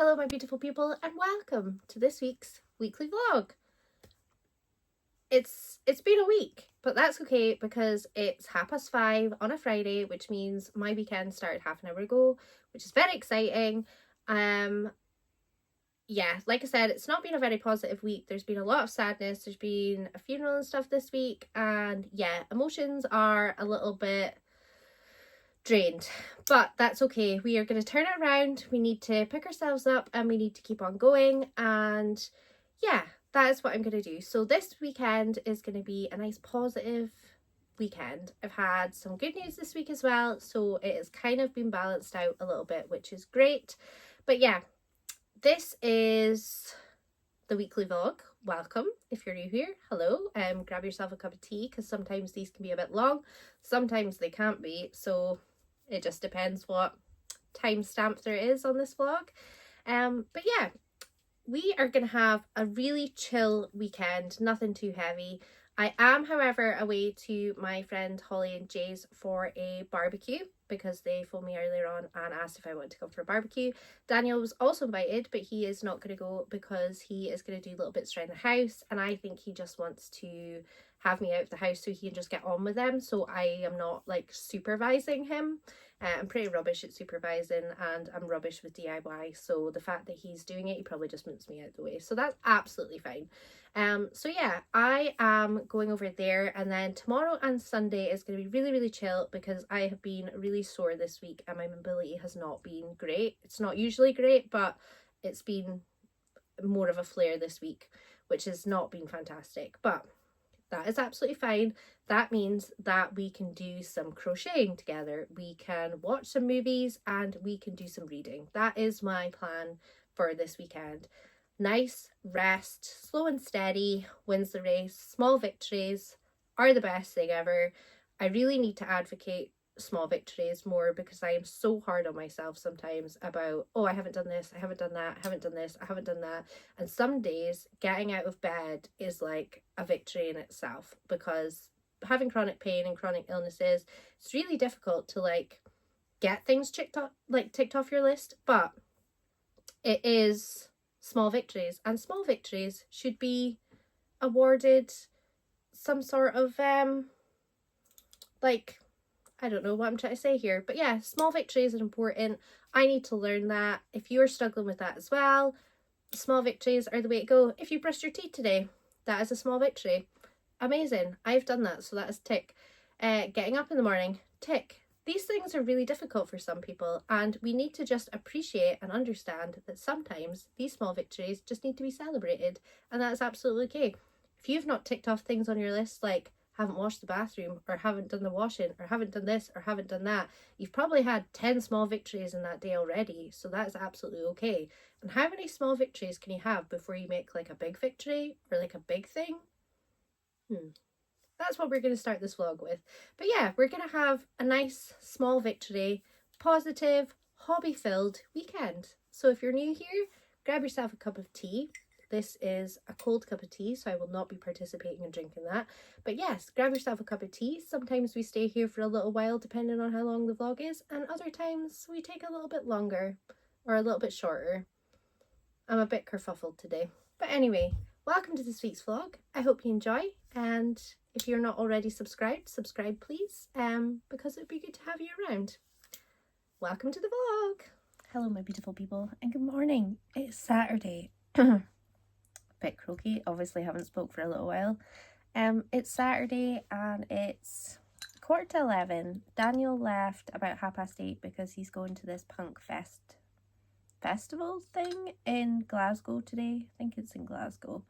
Hello my beautiful people and welcome to this week's weekly vlog. It's been a week, but that's okay because it's 5:30 on a Friday, which means my weekend started half an hour ago, which is very exciting. Yeah, like I said, it's not been a very positive week. There's been a lot of sadness, there's been a funeral and stuff this week, and yeah, emotions are a little bit drained, but that's okay. We are going to turn it around. We need to pick ourselves up and we need to keep on going, and yeah, that is what I'm going to do. So this weekend is going to be a nice positive weekend. I've had some good news this week as well, so it has kind of been balanced out a little bit, which is great. But yeah, this is the weekly vlog. Welcome. If you're new here, hello. Grab yourself a cup of tea because sometimes these can be a bit long, sometimes they can't be, so it just depends what timestamp there is on this vlog. But yeah, we are going to have a really chill weekend, nothing too heavy. I am, however, away to my friend Holly and Jay's for a barbecue because they phoned me earlier on and asked if I wanted to come for a barbecue. Daniel was also invited, but he is not going to go because he is going to do little bits around the house, and I think he just wants to have me out of the house so he can just get on with them, so I am not like supervising him. I'm pretty rubbish at supervising and I'm rubbish with DIY, so the fact that he's doing it, he probably just moves me out of the way, so that's absolutely fine. So yeah, I am going over there, and then tomorrow and Sunday is going to be really chill because I have been really sore this week and my mobility has not been great. It's not usually great, but it's been more of a flare this week, which has not been fantastic, but that is absolutely fine. That means that we can do some crocheting together, we can watch some movies, and we can do some reading. That is my plan for this weekend. Nice rest, slow and steady wins the race. Small victories are the best thing ever. I really need to advocate small victories more because I am so hard on myself sometimes about, oh, I haven't done this, I haven't done that, I haven't done this, I haven't done that. And some days getting out of bed is like a victory in itself, because having chronic pain and chronic illnesses, it's really difficult to like get things ticked off your list, but it is small victories, and small victories should be awarded some sort of like, I don't know what I'm trying to say here, but yeah, small victories are important. I need to learn that. If you're struggling with that as well, small victories are the way to go. If you brushed your teeth today, that is a small victory. Amazing, I've done that, so that is tick. Getting up in the morning, tick. These things are really difficult for some people, and we need to just appreciate and understand that sometimes these small victories just need to be celebrated, and that's absolutely okay. If you've not ticked off things on your list like haven't washed the bathroom, or haven't done the washing, or haven't done this, or haven't done that, you've probably had 10 small victories in that day already, so that's absolutely okay. And how many small victories can you have before you make like a big victory or like a big thing? That's what we're going to start this vlog with. But yeah, we're going to have a nice small victory, positive, hobby-filled weekend. So if you're new here, grab yourself a cup of tea. This is a cold cup of tea, so I will not be participating in drinking that. But yes, grab yourself a cup of tea. Sometimes we stay here for a little while, depending on how long the vlog is, and other times we take a little bit longer or a little bit shorter. I'm a bit kerfuffled today. But anyway, welcome to this week's vlog. I hope you enjoy, and if you're not already subscribed, subscribe please, because it would be good to have you around. Welcome to the vlog. Hello my beautiful people, and good morning. It's Saturday. Bit croaky, obviously haven't spoke for a little while. It's Saturday and it's 11:15. Daniel left about 8:30 because he's going to this punk festival thing in Glasgow today. I think it's in Glasgow.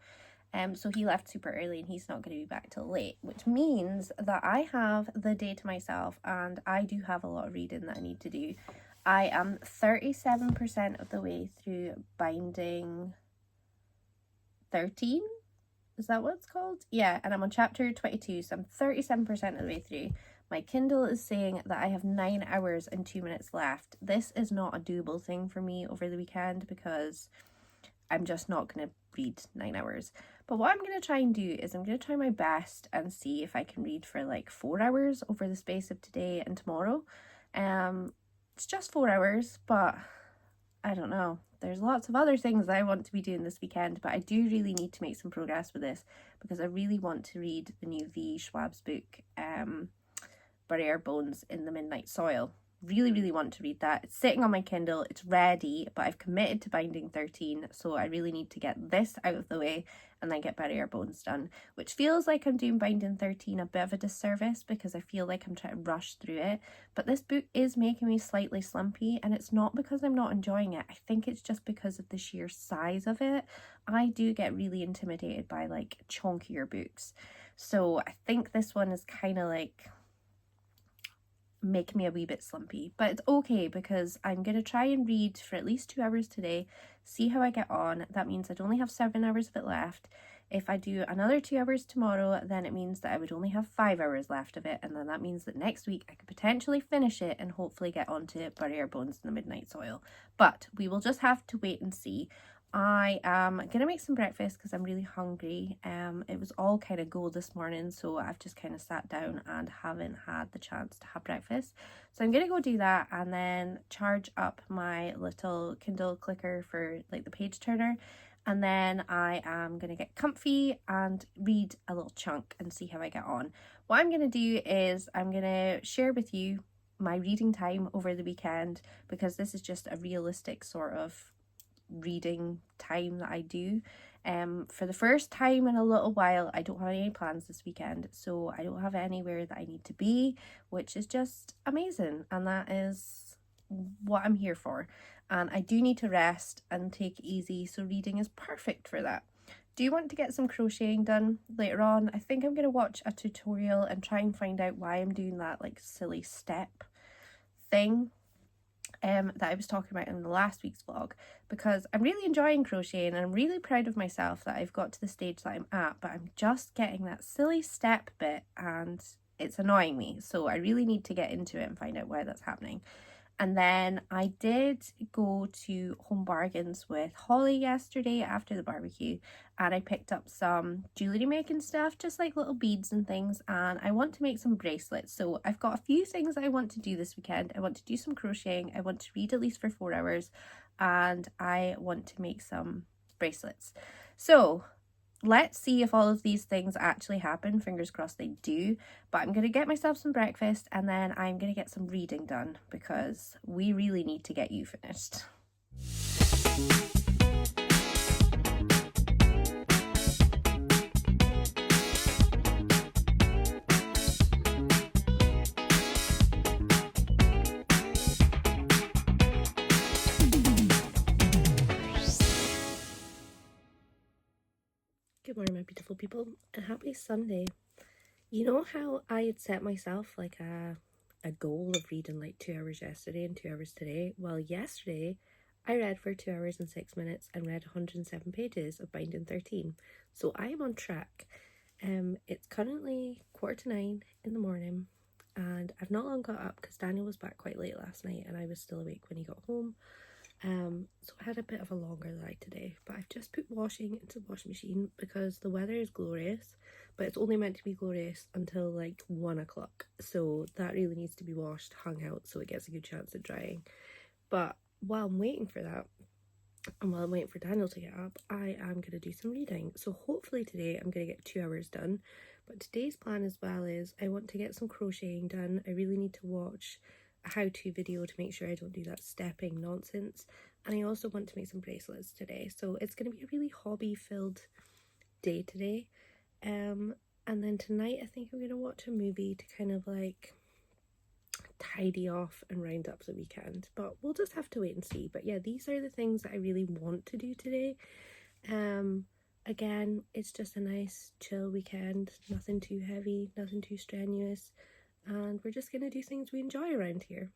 So he left super early and he's not going to be back till late, which means that I have the day to myself, and I do have a lot of reading that I need to do. I am 37% of the way through binding 13. Is that what it's called? Yeah, and I'm on chapter 22, so I'm 37% of the way through. My Kindle is saying that I have 9 hours and 2 minutes left. This is not a doable thing for me over the weekend because I'm just not going to read 9 hours. But what I'm going to try and do is I'm going to try my best and see if I can read for like 4 hours over the space of today and tomorrow. It's just 4 hours, but I don't know. There's lots of other things I want to be doing this weekend, but I do really need to make some progress with this because I really want to read the new V. Schwab's book, Barrier Bones in the Midnight Soil. Really, really want to read that. It's sitting on my Kindle, it's ready, but I've committed to binding 13, so I really need to get this out of the way and then get Barrier Bones done, which feels like I'm doing binding 13 a bit of a disservice because I feel like I'm trying to rush through it. But this book is making me slightly slumpy, and it's not because I'm not enjoying it. I think it's just because of the sheer size of it. I do get really intimidated by like chunkier books, so I think this one is kind of like make me a wee bit slumpy, but it's okay because I'm going to try and read for at least 2 hours today, see how I get on. That means I'd only have 7 hours of it left. If I do another 2 hours tomorrow, then it means that I would only have 5 hours left of it, and then that means that next week I could potentially finish it and hopefully get onto Barrier Bones in the Midnight Soil. But we will just have to wait and see. I am gonna make some breakfast because I'm really hungry. It was all kind of go this morning, so I've just kind of sat down and haven't had the chance to have breakfast. So I'm gonna go do that and then charge up my little Kindle clicker for like the page turner, and then I am gonna get comfy and read a little chunk and see how I get on. What I'm gonna do is I'm gonna share with you my reading time over the weekend because this is just a realistic sort of reading time that I do. For the first time in a little while, I don't have any plans this weekend, so I don't have anywhere that I need to be, which is just amazing, and that is what I'm here for. And I do need to rest and take it easy, so reading is perfect for that. Do you want to get some crocheting done later on? I think I'm going to watch a tutorial and try and find out why I'm doing that like silly step thing that I was talking about in the last week's vlog, because I'm really enjoying crocheting and I'm really proud of myself that I've got to the stage that I'm at, but I'm just getting that silly step bit and it's annoying me, so I really need to get into it and find out why that's happening. And then I did go to Home Bargains with Holly yesterday after the barbecue, and I picked up some jewellery making stuff, just like little beads and things, and I want to make some bracelets. So I've got a few things that I want to do this weekend. I want to do some crocheting, I want to read at least for 4 hours, and I want to make some bracelets. So let's see if all of these things actually happen. Fingers crossed they do. But I'm going to get myself some breakfast and then I'm going to get some reading done because we really need to get you finished. Good morning, my beautiful people, and happy Sunday. You know how I had set myself like a goal of reading like 2 hours yesterday and 2 hours today? Well, yesterday I read for 2 hours and 6 minutes and read 107 pages of Binding 13. So I am on track. It's currently 8:45 in the morning and I've not long got up because Daniel was back quite late last night and I was still awake when he got home. So I had a bit of a longer night today, but I've just put washing into the washing machine because the weather is glorious, but it's only meant to be glorious until like 1 o'clock, so that really needs to be washed, hung out, so it gets a good chance at drying. But while I'm waiting for that, and while I'm waiting for Daniel to get up, I am going to do some reading. So hopefully today I'm going to get 2 hours done, but today's plan as well is I want to get some crocheting done. I really need to watch a how-to video to make sure I don't do that stepping nonsense, and I also want to make some bracelets today. So it's going to be a really hobby-filled day today. And then tonight I think I'm going to watch a movie to kind of like tidy off and round up the weekend, but we'll just have to wait and see. But yeah, these are the things that I really want to do today. Again, it's just a nice chill weekend, nothing too heavy, nothing too strenuous, and we're just gonna do things we enjoy around here.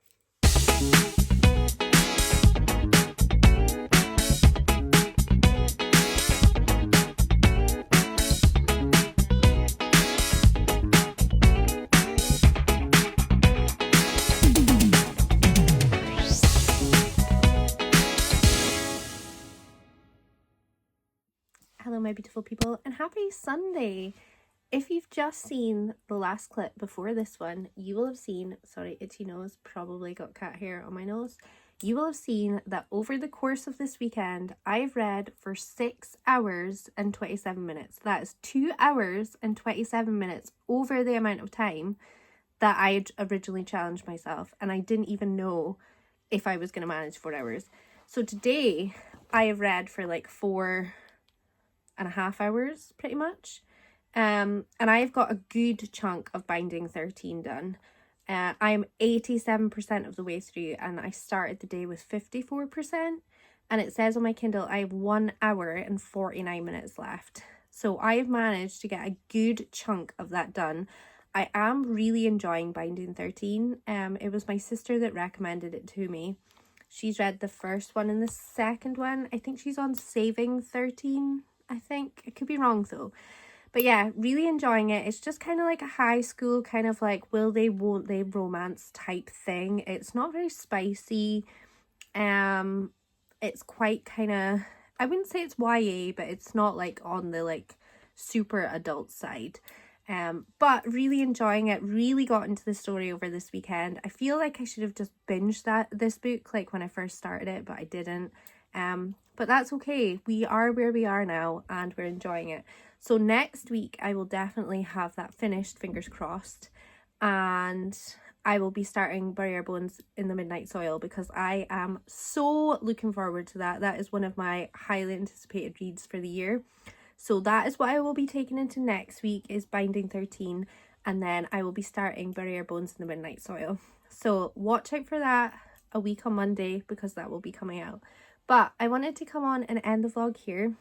Hello my beautiful people and happy Sunday. If you've just seen the last clip before this one, you will have seen, sorry, itchy nose, probably got cat hair on my nose. you will have seen that over the course of this weekend, I've read for 6 hours and 27 minutes. That is 2 hours and 27 minutes over the amount of time that I'd originally challenged myself. And I didn't even know if I was going to manage 4 hours. So today I have read for like 4.5 hours pretty much. And I've got a good chunk of Binding 13 done. I'm 87% of the way through, and I started the day with 54%. And it says on my Kindle I have 1 hour and 49 minutes left. So I've managed to get a good chunk of that done. I am really enjoying Binding 13. It was my sister that recommended it to me. She's read the first one and the second one. I think she's on Saving 13, I think. I could be wrong though. But yeah, really enjoying it. It's just kind of like a high school kind of like will they, won't they romance type thing. It's not very spicy. It's quite kind of, I wouldn't say it's YA, but it's not like on the like super adult side. But really enjoying it. Really got into the story over this weekend. I feel like I should have just binged this book like when I first started it, but I didn't. But that's okay. We are where we are now and we're enjoying it. So next week I will definitely have that finished, fingers crossed, and I will be starting Bury Our Bones in the Midnight Soil because I am so looking forward to that. That is one of my highly anticipated reads for the year. So that is what I will be taking into next week, is Binding 13, and then I will be starting Bury Our Bones in the Midnight Soil. So watch out for that a week on Monday because that will be coming out. But I wanted to come on and end the vlog here.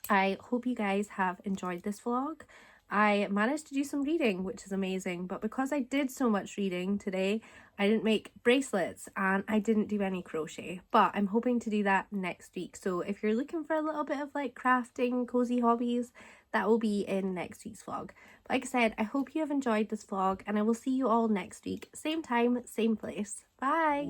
I hope you guys have enjoyed this vlog. I managed to do some reading, which is amazing, but because I did so much reading today, I didn't make bracelets and I didn't do any crochet, but I'm hoping to do that next week. So if you're looking for a little bit of like crafting, cozy hobbies, that will be in next week's vlog. But like I said, I hope you have enjoyed this vlog and I will see you all next week. Same time, same place. Bye!